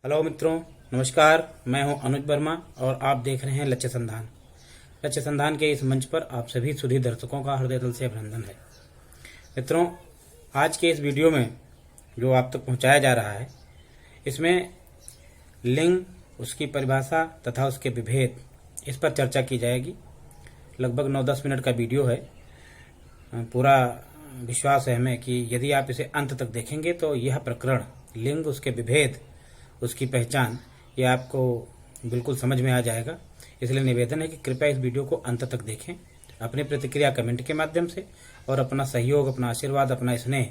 Hello मित्रों, नमस्कार। मैं हूं अनुज वर्मा और आप देख रहे हैं लक्ष्य संधान। लक्ष्य संधान के इस मंच पर आप सभी सुधी दर्शकों का हृदय दिल से अभिनंदन है। मित्रों, आज के इस वीडियो में जो आप तक पहुंचाया जा रहा है, इसमें लिंग, उसकी परिभाषा तथा उसके विभेद, इस पर चर्चा की जाएगी। लगभग 9-10 मिनट का वीडियो है। पूरा विश्वास है हमें कि यदि आप इसे अंत तक देखेंगे तो यह प्रकरण लिंग, उसके विभेद, उसकी पहचान, ये आपको बिल्कुल समझ में आ जाएगा। इसलिए निवेदन है कि कृपया इस वीडियो को अंत तक देखें, अपनी प्रतिक्रिया कमेंट के माध्यम से और अपना सहयोग, अपना आशीर्वाद, अपना स्नेह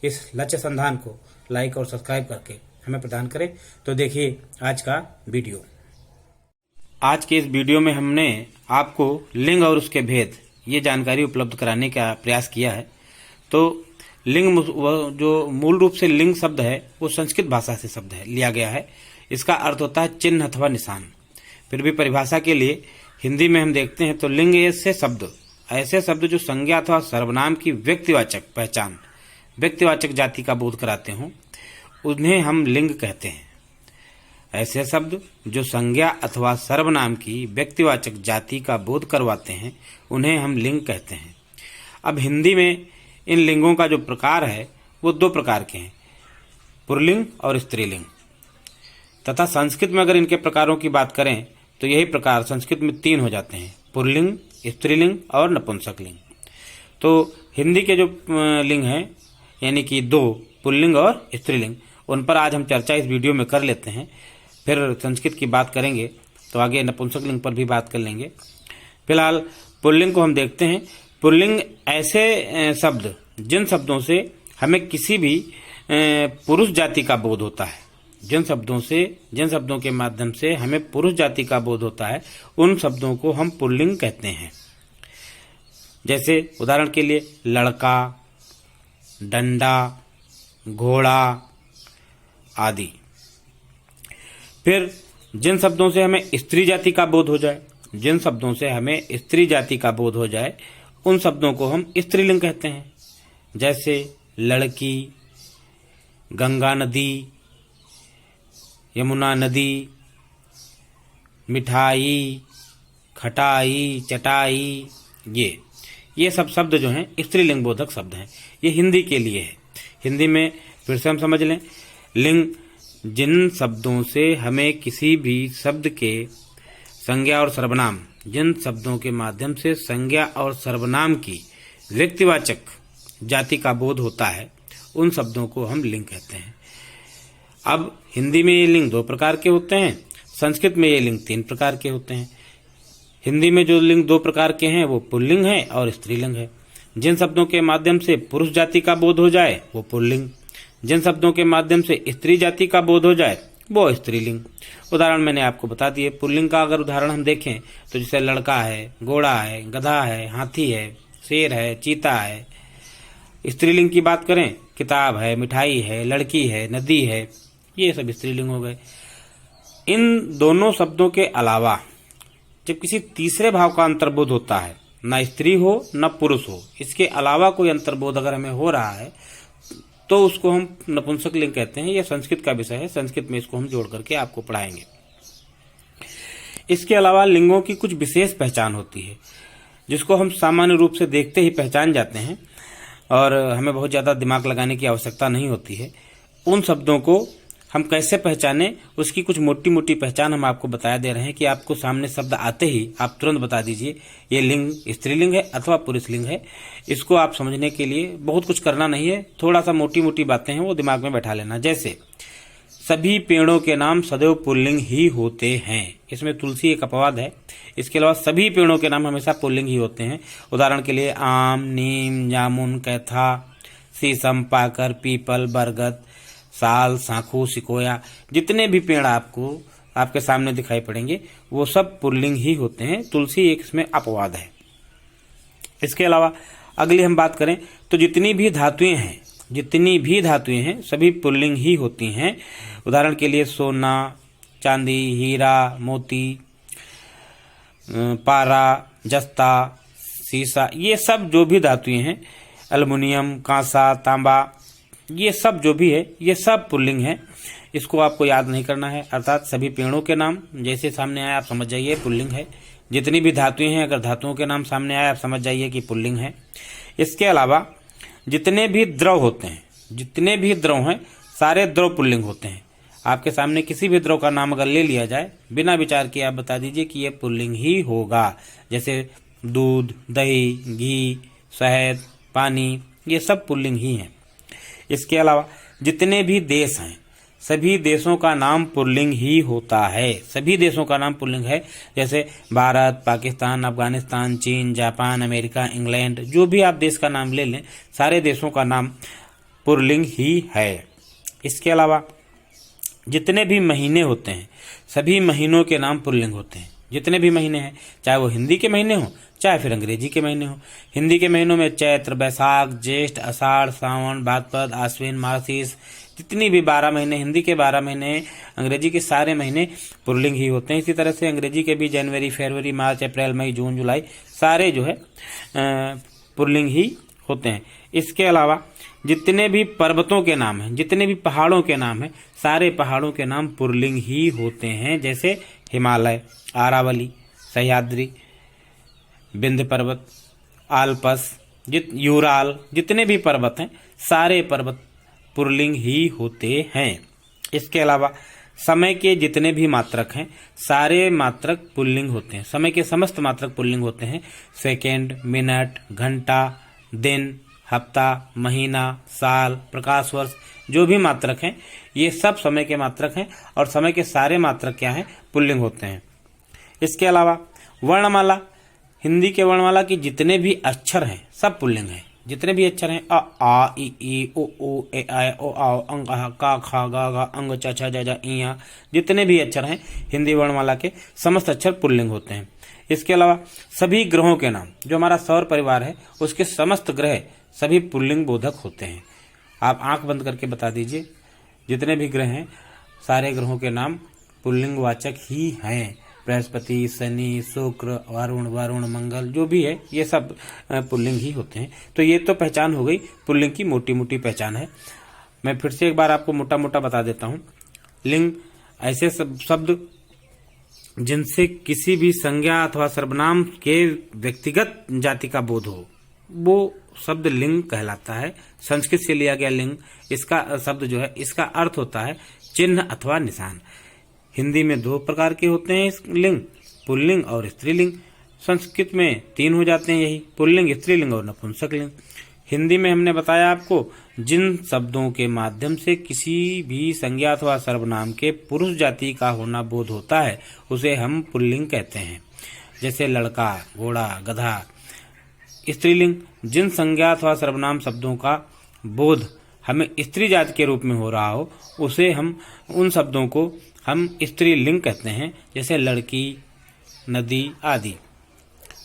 इस लक्ष्य संधान को लाइक और सब्सक्राइब करके हमें प्रदान करें। तो देखिए आज का वीडियो। आज के इस वीडियो में हमने आपको लिंग और उसके भेद ये जानकारी उपलब्ध कराने का प्रयास किया है। तो लिंग जो मूल रूप से लिंग शब्द है वो संस्कृत भाषा से शब्द है लिया गया है। इसका अर्थ होता है चिन्ह अथवा निशान। फिर भी परिभाषा के लिए हिंदी में हम देखते हैं तो लिंग ऐसे शब्द जो संज्ञा अथवा सर्वनाम की व्यक्तिवाचक पहचान, व्यक्तिवाचक जाति का बोध कराते हों, उन्हें हम लिंग कहते हैं। ऐसे शब्द जो संज्ञा अथवा सर्वनाम की व्यक्तिवाचक जाति का बोध करवाते हैं उन्हें हम लिंग कहते हैं। अब हिंदी में इन लिंगों का जो प्रकार है वो 2 प्रकार के हैं, पुल्लिंग और स्त्रीलिंग। तथा संस्कृत में अगर इनके प्रकारों की बात करें तो यही प्रकार संस्कृत में 3 हो जाते हैं, पुल्लिंग, स्त्रीलिंग और नपुंसक लिंग। तो हिंदी के जो लिंग हैं यानी कि 2 पुल्लिंग और स्त्रीलिंग, उन पर आज हम चर्चा इस वीडियो में कर लेते हैं। फिर संस्कृत की बात करेंगे तो आगे नपुंसक लिंग पर भी बात कर लेंगे। फिलहाल पुल्लिंग को हम देखते हैं। पुल्लिंग ऐसे शब्द जिन शब्दों से हमें किसी भी पुरुष जाति का बोध होता है, जिन शब्दों के माध्यम से हमें पुरुष जाति का बोध होता है, उन शब्दों को हम पुल्लिंग कहते हैं। जैसे उदाहरण के लिए लड़का, डंडा, घोड़ा आदि। फिर जिन शब्दों से हमें स्त्री जाति का बोध हो जाए, उन शब्दों को हम स्त्रीलिंग कहते हैं। जैसे लड़की, गंगा नदी, यमुना नदी, मिठाई, खटाई, चटाई, ये सब शब्द जो हैं स्त्रीलिंग बोधक शब्द हैं। ये हिंदी के लिए है। हिंदी में फिर से हम समझ लें, लिंग जिन शब्दों से हमें किसी भी शब्द के संज्ञा और सर्वनाम, जिन शब्दों के माध्यम से संज्ञा और सर्वनाम की व्यक्तिवाचक जाति का बोध होता है, उन शब्दों को हम लिंग कहते हैं। अब हिंदी में ये लिंग 2 प्रकार के होते हैं, संस्कृत में ये लिंग 3 प्रकार के होते हैं। हिंदी में जो लिंग 2 प्रकार के हैं वो पुल्लिंग है और स्त्रीलिंग है। जिन शब्दों के माध्यम से पुरुष जाति का बोध हो जाए वो पुल्लिंग, जिन शब्दों के माध्यम से स्त्री जाति का बोध हो जाए वो स्त्रीलिंग। उदाहरण मैंने आपको बता दिए। पुल्लिंग का अगर उदाहरण हम देखें तो जैसे लड़का है, घोड़ा है, गधा है, हाथी है, शेर है, चीता है। स्त्रीलिंग की बात करें, किताब है, मिठाई है, लड़की है, नदी है, ये सब स्त्रीलिंग हो गए। इन दोनों शब्दों के अलावा जब किसी तीसरे भाव का अंतर्बोध होता है, न स्त्री हो न पुरुष हो, इसके अलावा कोई अंतर्बोध अगर हमें हो रहा है तो उसको हम नपुंसक लिंग कहते हैं। यह संस्कृत का विषय है, संस्कृत में इसको हम जोड़ करके आपको पढ़ाएंगे। इसके अलावा लिंगों की कुछ विशेष पहचान होती है जिसको हम सामान्य रूप से देखते ही पहचान जाते हैं और हमें बहुत ज़्यादा दिमाग लगाने की आवश्यकता नहीं होती है। उन शब्दों को हम कैसे पहचानें, उसकी कुछ मोटी मोटी पहचान हम आपको बता दे रहे हैं कि आपको सामने शब्द आते ही आप तुरंत बता दीजिए ये लिंग स्त्रीलिंग है अथवा पुरुषलिंग है। इसको आप समझने के लिए बहुत कुछ करना नहीं है, थोड़ा सा मोटी मोटी बातें हैं वो दिमाग में बैठा लेना। जैसे सभी पेड़ों के नाम सदैव पुल्लिंग ही होते हैं। इसमें तुलसी एक अपवाद है, इसके अलावा सभी पेड़ों के नाम हमेशा पुल्लिंग ही होते हैं। उदाहरण के लिए आम, नीम, जामुन, कैथा, शीशम, पाकर, पीपल, बरगद, साल, साखू, सिकोया, जितने भी पेड़ आपको आपके सामने दिखाई पड़ेंगे वो सब पुल्लिंग ही होते हैं। तुलसी एक इसमें अपवाद है। इसके अलावा अगली हम बात करें तो जितनी भी धातुएं हैं सभी पुल्लिंग ही होती हैं। उदाहरण के लिए सोना, चांदी, हीरा, मोती, पारा, जस्ता, सीसा, ये सब जो भी धातुएं हैं, एल्युमिनियम, कांसा, तांबा, ये सब जो भी है ये सब पुल्लिंग है। इसको आपको याद नहीं करना है। अर्थात सभी पेड़ों के नाम जैसे सामने आए आप समझ जाइए पुल्लिंग है। जितनी भी धातुएं हैं अगर धातुओं के नाम सामने आए आप समझ जाइए कि पुल्लिंग है। इसके अलावा जितने भी द्रव होते हैं, जितने भी द्रव हैं सारे द्रव पुल्लिंग होते हैं। आपके सामने किसी भी द्रव का नाम अगर ले लिया जाए बिना विचार किए आप बता दीजिए कि यह पुल्लिंग ही होगा। जैसे दूध, दही, घी, शहद, पानी, ये सब पुल्लिंग ही हैं। इसके अलावा जितने भी देश हैं सभी देशों का नाम पुल्लिंग ही होता है। सभी देशों का नाम पुल्लिंग है। जैसे भारत, पाकिस्तान, अफगानिस्तान, चीन, जापान, अमेरिका, इंग्लैंड, जो भी आप देश का नाम ले लें सारे देशों का नाम पुल्लिंग ही है। इसके अलावा जितने भी महीने होते हैं सभी महीनों के नाम पुल्लिंग होते हैं। जितने भी महीने हैं चाहे वो हिंदी के महीने हों चाहे फिर अंग्रेजी के महीने हों। हिंदी के महीनों में चैत्र, बैसाख, ज्येष्ठ, आषाढ़, सावन, भाद्रपद, आश्विन, मार्गशीर्ष, जितनी भी 12 महीने, हिंदी के 12 महीने, अंग्रेजी के सारे महीने पुल्लिंग ही होते हैं। इसी तरह से अंग्रेजी के भी जनवरी, फरवरी, मार्च, अप्रैल, मई, जून, जुलाई सारे जो है पुल्लिंग ही होते हैं। इसके अलावा जितने भी पर्वतों के नाम हैं, जितने भी पहाड़ों के नाम हैं सारे पहाड़ों के नाम पुल्लिंग ही होते हैं। जैसे हिमालय, आरावली, सह्याद्री, विंध्य पर्वत, आल्पस, यूराल, जितने भी पर्वत हैं सारे पर्वत पुल्लिंग ही होते हैं। इसके अलावा समय के जितने भी मात्रक हैं सारे मात्रक पुल्लिंग होते हैं। समय के समस्त मात्रक पुल्लिंग होते हैं। सेकेंड, मिनट, घंटा, दिन, हफ्ता, महीना, साल, प्रकाश वर्ष, जो भी मात्रक हैं ये सब समय के मात्रक हैं और समय के सारे मात्रक क्या हैं पुल्लिंग होते हैं। इसके अलावा वर्णमाला, हिंदी के वर्णमाला की जितने भी अक्षर हैं सब पुल्लिंग हैं। जितने भी अक्षर हैं अ, आ, इ, ई, ओ, ए, आई, ओ, आओ, अंग, अह, का, खा, गा, गा, अंग, च, छ, ज, इया, जितने भी अक्षर हैं हिंदी वर्णमाला के समस्त अक्षर पुल्लिंग होते हैं। इसके अलावा सभी ग्रहों के नाम, जो हमारा सौर परिवार है उसके समस्त ग्रह सभी पुल्लिंग बोधक होते हैं। आप आंख बंद करके बता दीजिए जितने भी ग्रह हैं सारे ग्रहों के नाम पुल्लिंग वाचक ही हैं। बृहस्पति, शनि, शुक्र, वरुण, मंगल, जो भी है ये सब पुल्लिंग ही होते हैं। तो ये तो पहचान हो गई पुल्लिंग की, मोटी मोटी पहचान है। मैं फिर से एक बार आपको मोटा मोटा बता देता हूँ। लिंग ऐसे शब्द जिनसे किसी भी संज्ञा अथवा सर्वनाम के व्यक्तिगत जाति का बोध हो वो शब्द लिंग कहलाता है। संस्कृत से लिया गया लिंग, इसका शब्द जो है इसका अर्थ होता है चिन्ह अथवा निशान। हिंदी में 2 प्रकार के होते हैं लिंग, पुल्लिंग और स्त्रीलिंग। संस्कृत में 3 हो जाते हैं, यही पुल्लिंग, स्त्रीलिंग और नपुंसक लिंग। हिंदी में हमने बताया आपको जिन शब्दों के माध्यम से किसी भी संज्ञा अथवा सर्वनाम के पुरुष जाति का होना बोध होता है उसे हम पुल्लिंग कहते हैं। जैसे लड़का, घोड़ा, गधा। स्त्रीलिंग जिन संज्ञा अथवा सर्वनाम शब्दों का बोध हमें स्त्री जाति के रूप में हो रहा हो उसे हम उन शब्दों को हम स्त्रीलिंग कहते हैं। जैसे लड़की, नदी आदि।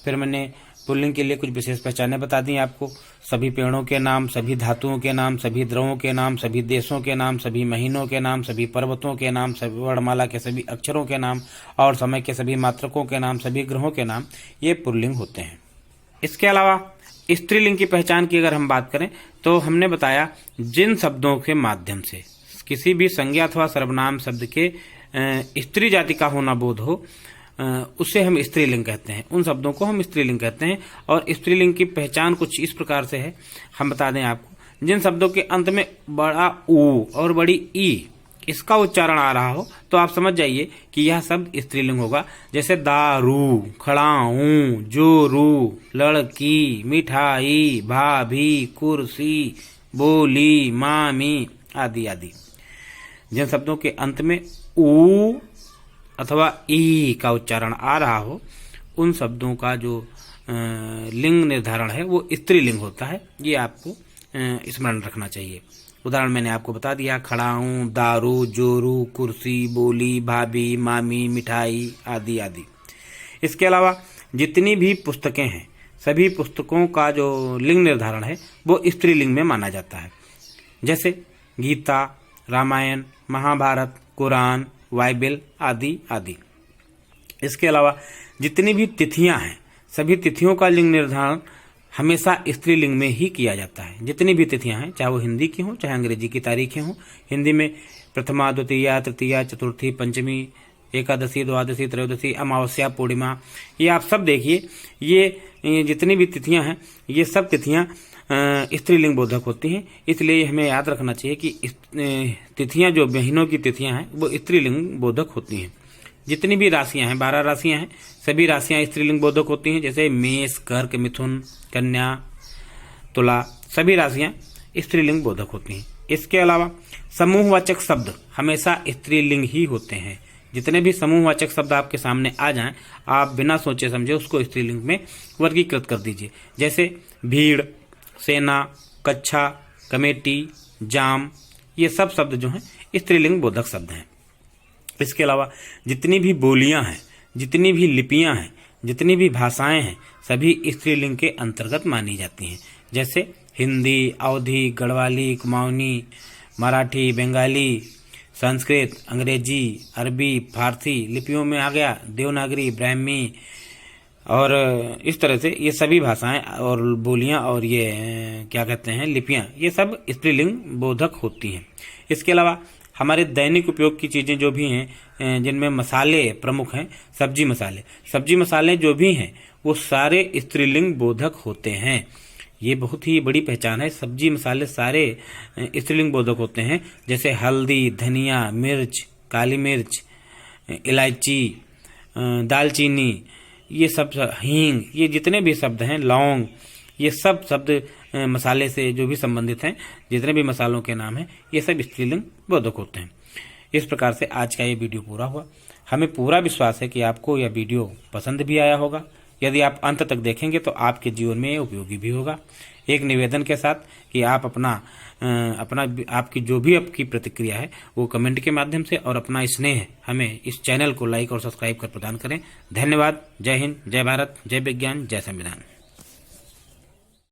फिर मैंने पुल्लिंग के लिए कुछ विशेष पहचानें बता दी आपको। सभी पेड़ों के नाम, सभी धातुओं के नाम, सभी द्रवों के नाम, सभी देशों के नाम, सभी महीनों के नाम, सभी पर्वतों के नाम, सभी वर्णमाला के सभी अक्षरों के नाम और समय के सभी मात्रकों के नाम, सभी ग्रहों के नाम, ये पुल्लिंग होते हैं। इसके अलावा स्त्रीलिंग की पहचान की अगर हम बात करें तो हमने बताया जिन शब्दों के माध्यम से किसी भी संज्ञा अथवा सर्वनाम शब्द के स्त्री जाति का होना बोध हो उसे हम स्त्रीलिंग कहते हैं। उन शब्दों को हम स्त्रीलिंग कहते हैं। और स्त्रीलिंग की पहचान कुछ इस प्रकार से है, हम बता दें आपको। जिन शब्दों के अंत में बड़ा ऊ और बड़ी ई इसका उच्चारण आ रहा हो तो आप समझ जाइए कि यह शब्द स्त्रीलिंग होगा। जैसे दारू, खड़ाऊं, जोरू, लड़की, मिठाई, भाभी, कुर्सी, बोली, मामी आदि आदि। जिन शब्दों के अंत में ऊ अथवा ई का उच्चारण आ रहा हो उन शब्दों का जो लिंग निर्धारण है वो स्त्रीलिंग होता है। ये आपको स्मरण रखना चाहिए। उदाहरण मैंने आपको बता दिया, खड़ाऊं, दारू, जोरू, कुर्सी, बोली, भाभी, मामी, मिठाई आदि आदि। इसके अलावा जितनी भी पुस्तकें हैं सभी पुस्तकों का जो लिंग निर्धारण है वो स्त्रीलिंग में माना जाता है। जैसे गीता, रामायण, महाभारत, कुरान, बाइबल आदि आदि। इसके अलावा जितनी भी तिथियां हैं सभी तिथियों का लिंग निर्धारण हमेशा स्त्रीलिंग में ही किया जाता है। जितनी भी तिथियां हैं चाहे वो हिंदी की हों चाहे अंग्रेजी की तारीखें हों। हिंदी में प्रथमा, द्वितीया, तृतीया, चतुर्थी, पंचमी, एकादशी, द्वादशी, त्रयोदशी, अमावस्या, पूर्णिमा, ये आप सब देखिए। ये जितनी भी तिथियां हैं ये सब तिथियां स्त्रीलिंग बोधक होती हैं। इसलिए हमें याद रखना चाहिए कि तिथियां जो महीनों की तिथियां हैं वो स्त्रीलिंग बोधक होती हैं। जितनी भी राशियां हैं, 12 राशियां हैं, सभी राशियां स्त्रीलिंग बोधक होती हैं। जैसे मेष, कर्क, मिथुन, कन्या, तुला, सभी राशियां स्त्रीलिंग बोधक होती हैं। इसके अलावा समूहवाचक शब्द हमेशा स्त्रीलिंग ही होते हैं। जितने भी समूहवाचक शब्द आपके सामने आ जाएं, आप बिना सोचे समझे उसको स्त्रीलिंग में वर्गीकृत कर दीजिए। जैसे भीड़, सेना, कक्षा, कमेटी, जाम, ये सब शब्द जो हैं स्त्रीलिंग बोधक शब्द हैं। इसके अलावा जितनी भी बोलियां हैं, जितनी भी लिपियां हैं, जितनी भी भाषाएं हैं, सभी स्त्रीलिंग के अंतर्गत मानी जाती हैं। जैसे हिंदी, अवधी, गढ़वाली, कुमाऊनी, मराठी, बंगाली, संस्कृत, अंग्रेजी, अरबी, फारसी लिपियों में आ गया देवनागरी, ब्राह्मी, और इस तरह से ये सभी भाषाएं और बोलियां और ये क्या कहते हैं लिपियां, ये सब स्त्रीलिंग बोधक होती हैं। इसके अलावा हमारे दैनिक उपयोग की चीजें जो भी हैं, जिनमें मसाले प्रमुख हैं, सब्जी मसाले जो भी हैं वो सारे स्त्रीलिंग बोधक होते हैं। ये बहुत ही बड़ी पहचान है। सब्जी मसाले सारे स्त्रीलिंग बोधक होते हैं। जैसे हल्दी, धनिया, मिर्च, काली मिर्च, इलायची, दालचीनी, ये सब, हींग, ये जितने भी शब्द हैं, लौंग, ये सब शब्द मसाले से जो भी संबंधित हैं, जितने भी मसालों के नाम हैं, ये सब स्त्रीलिंग बोधक होते हैं। इस प्रकार से आज का ये वीडियो पूरा हुआ। हमें पूरा विश्वास है कि आपको यह वीडियो पसंद भी आया होगा। यदि आप अंत तक देखेंगे तो आपके जीवन में ये उपयोगी भी होगा। एक निवेदन के साथ कि आप आपकी जो भी आपकी प्रतिक्रिया है वो कमेंट के माध्यम से और अपना स्नेह हमें इस चैनल को लाइक और सब्सक्राइब कर प्रदान करें। धन्यवाद। जय हिंद, जय भारत, जय विज्ञान, जय संविधान।